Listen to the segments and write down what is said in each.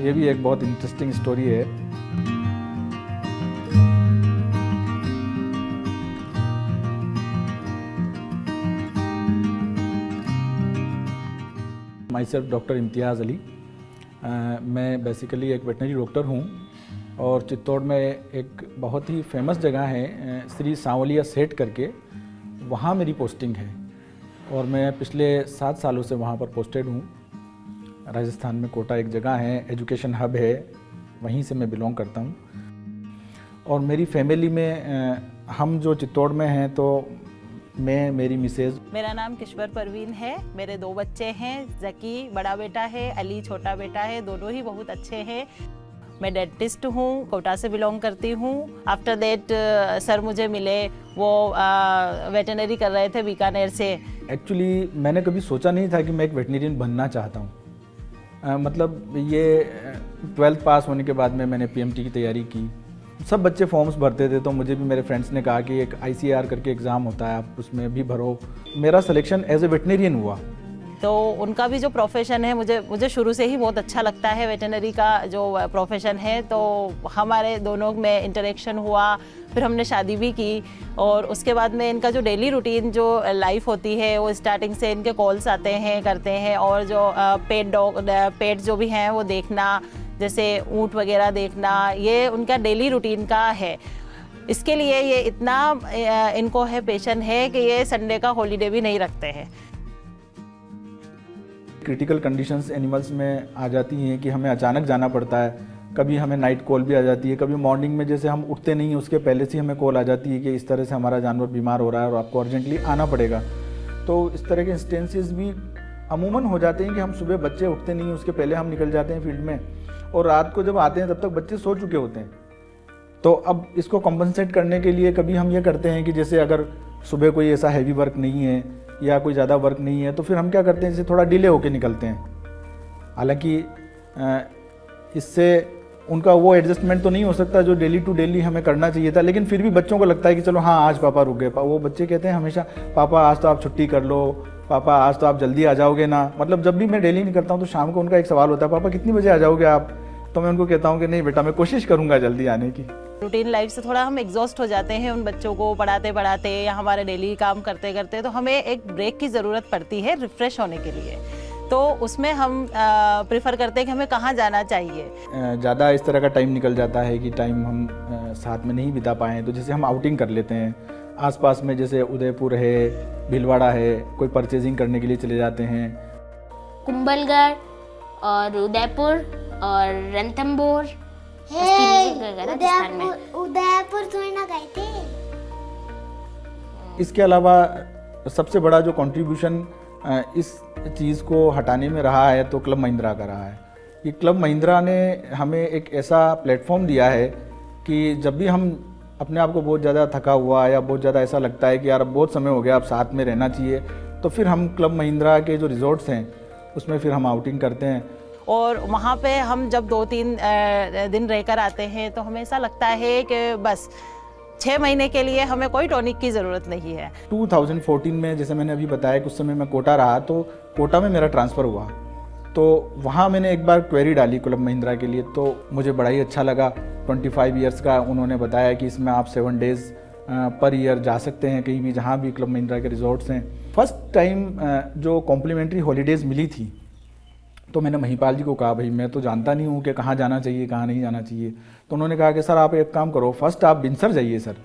ये भी एक बहुत इंटरेस्टिंग स्टोरी है। माई सेल्फ डॉक्टर इम्तियाज़ अली। मैं बेसिकली एक वेटनरी डॉक्टर हूँ और चित्तौड़ में एक बहुत ही फेमस जगह है श्री सांवलिया सेठ करके, वहाँ मेरी पोस्टिंग है और मैं पिछले 7 सालों से वहाँ पर पोस्टेड हूँ। राजस्थान में कोटा एक जगह है, एजुकेशन हब है, वहीं से मैं बिलोंग करता हूँ। और मेरी फैमिली में हम जो चित्तौड़ में हैं तो मैं, मेरी मिसेज। मेरा नाम किश्वर परवीन है। मेरे 2 बच्चे हैं, जकी बड़ा बेटा है, अली छोटा बेटा है, दोनों ही बहुत अच्छे हैं। मैं डेंटिस्ट हूँ, कोटा से बिलोंग करती हूँ। आफ्टर दैट सर मुझे मिले, वो वेटनरी कर रहे थे बीकानेर से। एक्चुअली मैंने कभी सोचा नहीं था कि मैं एक वेटनरियन बनना चाहता हूँ। मतलब ये 12th पास होने के बाद में मैंने पीएमटी की तैयारी की। सब बच्चे फॉर्म्स भरते थे तो मुझे भी मेरे फ्रेंड्स ने कहा कि एक ICAR करके एग्ज़ाम होता है, आप उसमें भी भरो। मेरा सिलेक्शन एज ए वेटनरियन हुआ। तो उनका भी जो प्रोफेशन है, मुझे शुरू से ही बहुत अच्छा लगता है वेटनरी का जो प्रोफेशन है। तो हमारे दोनों में इंटरेक्शन हुआ, फिर हमने शादी भी की और उसके बाद में इनका जो डेली रूटीन जो लाइफ होती है वो स्टार्टिंग से इनके कॉल्स आते हैं, करते हैं। और जो पेट जो भी हैं वो देखना, जैसे ऊँट वगैरह देखना, ये उनका डेली रूटीन का है। इसके लिए ये इतना इनको है पैशन है कि ये संडे का हॉलीडे भी नहीं रखते हैं। क्रिटिकल कंडीशंस एनिमल्स में आ जाती हैं कि हमें अचानक जाना पड़ता है। कभी हमें नाइट कॉल भी आ जाती है, कभी मॉर्निंग में जैसे हम उठते नहीं हैं उसके पहले से हमें कॉल आ जाती है कि इस तरह से हमारा जानवर बीमार हो रहा है और आपको अर्जेंटली आना पड़ेगा। तो इस तरह के इंस्टेंसेस भी अमूमन हो जाते हैं कि हम सुबह बच्चे उठते नहीं हैं उसके पहले हम निकल जाते हैं फील्ड में, और रात को जब आते हैं तब तक बच्चे सो चुके होते हैं। तो अब इसको कॉम्पनसेट करने के लिए कभी हम ये करते हैं कि जैसे अगर सुबह कोई ऐसा हैवी वर्क नहीं है या कोई ज़्यादा वर्क नहीं है तो फिर हम क्या करते हैं, जैसे थोड़ा डिले होके निकलते हैं। हालांकि इससे उनका वो एडजस्टमेंट तो नहीं हो सकता जो डेली टू डेली हमें करना चाहिए था, लेकिन फिर भी बच्चों को लगता है कि चलो हाँ आज पापा रुक गए। वो बच्चे कहते हैं हमेशा पापा आज तो आप छुट्टी कर लो, पापा आज तो आप जल्दी आ जाओगे ना। मतलब जब भी मैं डेली निकलता हूँ तो शाम को उनका एक सवाल होता है, पापा कितनी बजे आ जाओगे आप? तो मैं उनको कहता हूँ कि नहीं बेटा, मैं कोशिश करूँगा जल्दी आने की। रूटीन लाइफ से थोड़ा हम एग्जॉस्ट हो जाते हैं उन बच्चों को पढ़ाते पढ़ाते या हमारे डेली काम करते करते, तो हमें एक ब्रेक की ज़रूरत पड़ती है रिफ़्रेश होने के लिए। तो उसमें हम प्रेफर करते हैं कि हमें कहाँ जाना चाहिए। ज़्यादा इस तरह का टाइम निकल जाता है कि टाइम हम साथ में नहीं बिता पाएँ, तो जैसे हम आउटिंग कर लेते हैं आसपास में, जैसे उदयपुर है, भीलवाड़ा है, कोई परचेजिंग करने के लिए चले जाते हैं। कुंभलगढ़ और उदयपुर और रणथंभौर, उदयपुर थोड़ी ना गए थे। इसके अलावा सबसे बड़ा जो कंट्रीब्यूशन इस चीज़ को हटाने में रहा है तो क्लब महिंद्रा का रहा है। ये क्लब महिंद्रा ने हमें एक ऐसा प्लेटफॉर्म दिया है कि जब भी हम अपने आप को बहुत ज़्यादा थका हुआ या बहुत ज़्यादा ऐसा लगता है कि यार अब बहुत समय हो गया, अब साथ में रहना चाहिए, तो फिर हम क्लब महिंद्रा के जो रिजॉर्ट्स हैं उसमें फिर हम आउटिंग करते हैं। और वहाँ पे हम जब 2-3 दिन रहकर आते हैं तो हमें ऐसा लगता है कि बस 6 महीने के लिए हमें कोई टॉनिक की ज़रूरत नहीं है। 2014 में जैसे मैंने अभी बताया कुछ समय मैं कोटा रहा, तो कोटा में मेरा ट्रांसफ़र हुआ, तो वहाँ मैंने एक बार क्वेरी डाली क्लब महिंद्रा के लिए, तो मुझे बड़ा ही अच्छा लगा। 25 ईयर्स का उन्होंने बताया कि इसमें आप 7 डेज़ पर ईयर जा सकते हैं कहीं भी, जहाँ भी क्लब महिंद्रा के रिजॉर्ट्स हैं। फर्स्ट टाइम जो कॉम्प्लीमेंट्री हॉलीडेज़ मिली थी तो मैंने महिपाल जी को कहा, भाई मैं तो जानता नहीं हूँ कि कहाँ जाना चाहिए कहाँ नहीं जाना चाहिए। तो उन्होंने कहा कि सर आप एक काम करो, फर्स्ट आप बिनसर जाइए सर,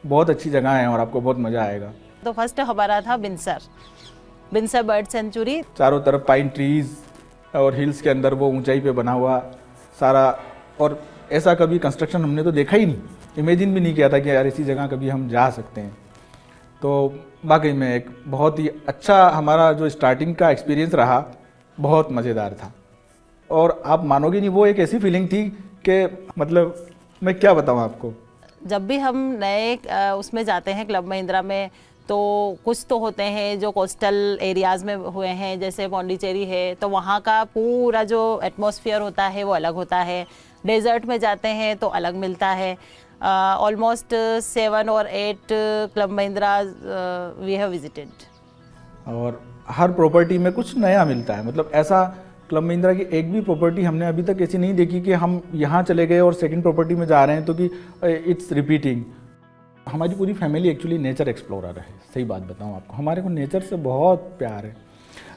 बहुत अच्छी जगह है और आपको बहुत मज़ा आएगा। तो फर्स्ट हमारा था बिनसर बर्ड सेंचुरी। चारों तरफ पाइन ट्रीज़ और हिल्स के अंदर वो ऊंचाई पे बना हुआ सारा, और ऐसा कभी कंस्ट्रक्शन हमने तो देखा ही नहीं, इमेजिन भी नहीं किया था कि यार ऐसी जगह कभी हम जा सकते हैं। तो वाकई में एक बहुत ही अच्छा हमारा जो स्टार्टिंग का एक्सपीरियंस रहा, बहुत मज़ेदार था। और आप मानोगे नहीं, वो एक ऐसी फीलिंग थी कि मतलब मैं क्या बताऊँ आपको। जब भी हम नए उसमें जाते हैं क्लब महिंद्रा में, तो कुछ तो होते हैं जो कोस्टल एरियाज़ में हुए हैं, जैसे पौंडीचेरी है, तो वहाँ का पूरा जो एटमॉस्फेयर होता है वो अलग होता है। डेजर्ट में जाते हैं तो अलग मिलता है। ऑलमोस्ट 7 और 8 club Mahindra we have visited. और हर प्रॉपर्टी में कुछ नया मिलता है, मतलब ऐसा क्लब महिंद्रा की एक भी प्रॉपर्टी हमने अभी तक ऐसी नहीं देखी कि हम यहाँ चले गए और सेकंड प्रॉपर्टी में जा रहे हैं तो कि इट्स रिपीटिंग। हमारी पूरी फैमिली एक्चुअली नेचर एक्सप्लोरर है, सही बात बताऊँ आपको, हमारे को नेचर से बहुत प्यार है।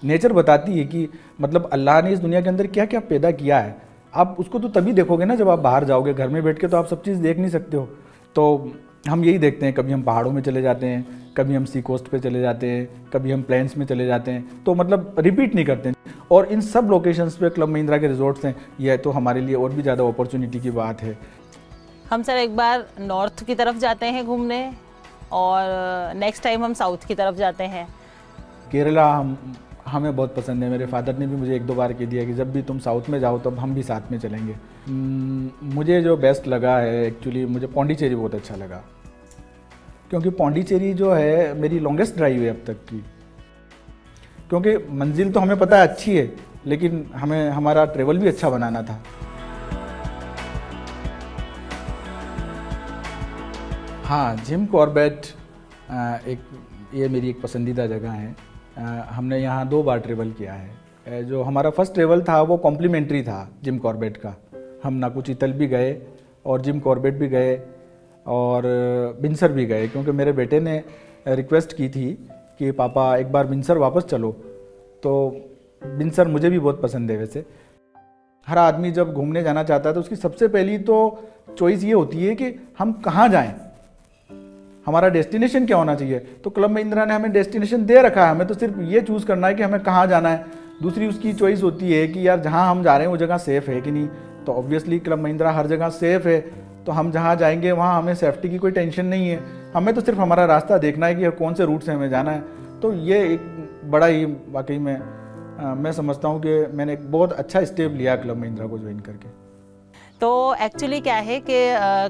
नेचर बताती है कि मतलब अल्लाह ने इस दुनिया के अंदर क्या क्या पैदा किया है। आप उसको तो तभी देखोगे ना जब आप बाहर जाओगे, घर में बैठ के तो आप सब चीज़ देख नहीं सकते हो। तो हम यही देखते हैं, कभी हम पहाड़ों में चले जाते हैं, कभी हम सी कोस्ट पे चले जाते हैं, कभी हम प्लेन्स में चले जाते हैं, तो मतलब रिपीट नहीं करते हैं। और इन सब लोकेशंस पे क्लब महिंद्रा के रिजॉर्ट्स हैं, यह तो हमारे लिए और भी ज़्यादा अपॉर्चुनिटी की बात है। हम सर एक बार नॉर्थ की तरफ जाते हैं घूमने और नेक्स्ट टाइम हम साउथ की तरफ जाते हैं। केरला हमें बहुत पसंद है। मेरे फादर ने भी मुझे 1-2 बार कह दिया कि जब भी तुम साउथ में जाओ तब हम भी साथ में चलेंगे। मुझे जो बेस्ट लगा है एक्चुअली, मुझे पौंडीचेरी बहुत अच्छा लगा, क्योंकि पौंडीचेरी जो है मेरी लॉन्गेस्ट ड्राइव है अब तक की। क्योंकि मंजिल तो हमें पता है अच्छी है, लेकिन हमें हमारा ट्रेवल भी अच्छा बनाना था। हाँ, जिम कॉर्बेट ये मेरी एक पसंदीदा जगह है। हमने यहाँ 2 बार ट्रेवल किया है। जो हमारा फर्स्ट ट्रेवल था वो कॉम्प्लीमेंट्री था जिम कॉर्बेट का। हम नाकुचितल भी गए और जिम कॉर्बेट भी गए और बिनसर भी गए, क्योंकि मेरे बेटे ने रिक्वेस्ट की थी कि पापा एक बार बिनसर वापस चलो। तो बिनसर मुझे भी बहुत पसंद है। वैसे हर आदमी जब घूमने जाना चाहता है तो उसकी सबसे पहली तो चॉइस ये होती है कि हम कहाँ जाएं, हमारा डेस्टिनेशन क्या होना चाहिए। तो क्लब महिंद्रा ने हमें डेस्टिनेशन दे रखा है, हमें तो सिर्फ ये चूज़ करना है कि हमें कहाँ जाना है। दूसरी उसकी चॉइस होती है कि यार जहाँ हम जा रहे हैं वो जगह सेफ़ है कि नहीं। तो ऑब्वियसली क्लब महिंद्रा हर जगह सेफ़ है, तो हम जहाँ जाएंगे वहाँ हमें सेफ्टी की कोई टेंशन नहीं है। हमें तो सिर्फ हमारा रास्ता देखना है कि कौन से रूट से हमें जाना है। तो ये एक बड़ा ही वाकई में मैं समझता हूँ कि मैंने एक बहुत अच्छा स्टेप लिया क्लब महिंद्रा को ज्वाइन करके। तो एक्चुअली क्या है कि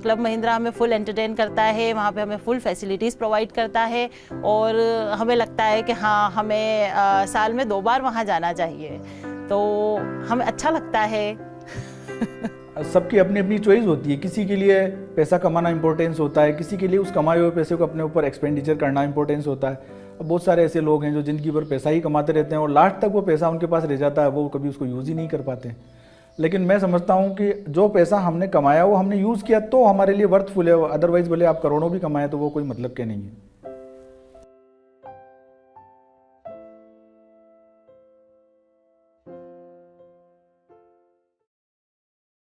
क्लब महिंद्रा हमें फुल एंटरटेन करता है, वहाँ पे हमें फुल फैसिलिटीज़ प्रोवाइड करता है और हमें लगता है कि हाँ हमें साल में 2 बार वहाँ जाना चाहिए, तो हमें अच्छा लगता है। सबकी अपनी अपनी चॉइस होती है। किसी के लिए पैसा कमाना इंपॉर्टेंस होता है, किसी के लिए उस कमाए हुए पैसे को अपने ऊपर एक्सपेंडिचर करना इंपॉर्टेंस होता है। अब बहुत सारे ऐसे लोग हैं जो जिंदगी भर पैसा ही कमाते रहते हैं और लास्ट तक वो पैसा उनके पास रह जाता है, वो कभी उसको यूज़ ही नहीं कर पाते। लेकिन मैं समझता हूँ कि जो पैसा हमने कमाया वो हमने यूज़ किया तो हमारे लिए वर्थफुल है। अदरवाइज़ भले आप करोड़ों भी कमाएं तो वो कोई मतलब के नहीं है।